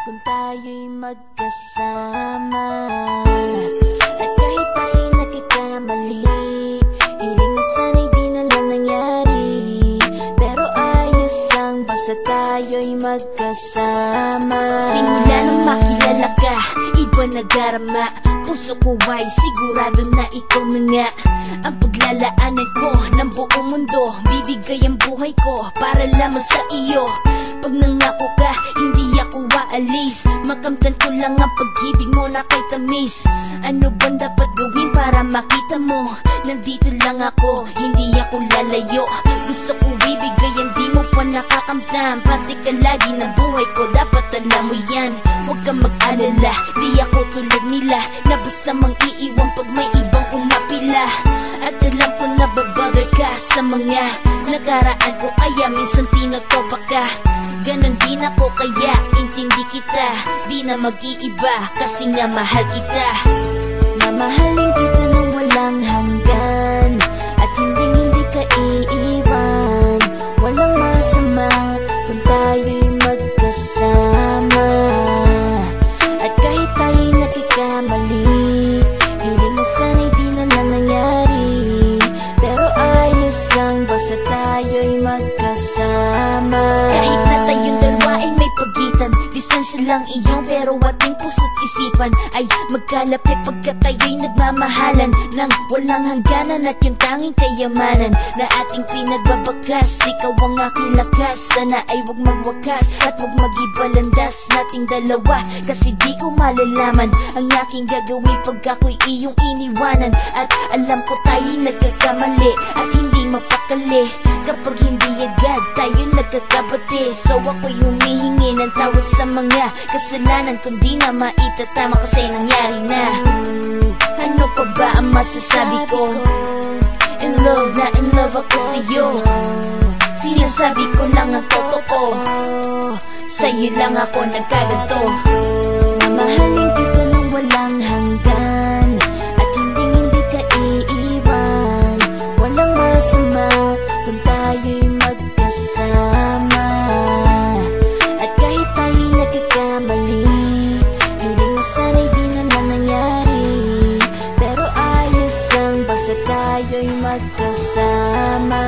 kung tayo'y magkasama. At kahit tayo'y nagkakamali, hiling na sana'y di na lang nangyari. Pero ayos ang basta tayo'y magkasama. Simula nang makilala ka, iba nagarama. Puso ko ay sigurado na ikaw na nga ang paglalaanan ko ng buong mundo. Bibigay ang buhay ko para lamang sa iyo. Pag nangako ka, hindi ako waalis. Makamtan ko lang ang pag-ibig mo na kay tamis. Ano bang dapat gawin para makita mo? Nandito lang ako, hindi ako lalayo. Gusto ko ibigay ang di mo pa nakakamtan. Parte ka lagi ng buhay ko, dapat alam mo yan. Huwag kang mag-alala, di ako tulad nila na basta mang iiwan pag may ibang umapila. At alam ko na babother ka sa mga nakaraan ko, kaya minsan tinotopa ka. Ganon din ako kaya intindi kita. Di na mag-iiba kasi nga mahal kita. Mamahalin kita nang walang hanggan, at hindi ka iiwan. Walang masama kung tayo'y magkasama. At kahit tayo'y nagkakamali, hiling na sana'y di na lang nangyari. Pero ayos ang basta tayo'y magkasama. Kahit na tayong dalawa ay may pagitan, distansya lang iyon pero ating puso't isipan ay magkalapit pagkat tayo'y nagmamahalan ng walang hangganan. At yung tanging kayamanan na ating pinagbabagas, ikaw ang aking lakas. Sana ay wag magwakas at wag mag-ibalandas nating dalawa, kasi di ko malalaman ang aking gagawin pag ako'y iyong iniwanan. At alam ko tayo'y nagkakamali at hindi mapakali kapag hindi agad tayo nagkakabati. So ako'y humihingi ng tawad sa mga kasalanan kung di na maitatama kasi nangyari na. Ano pa ba ang masasabi ko? In love na in love ako sa'yo. Sinasabi ko lang ang totoo, sa'yo lang ako nagkaganto. Mamahalin kita nang walang hanggan, at hindi ka iiwan. Walang masama kung tayo'y magkasama. At kahit tayo'y nagkakamali, hiling na sana'y di na lang nangyari. Pero ayos ang basta tayo'y magkasama.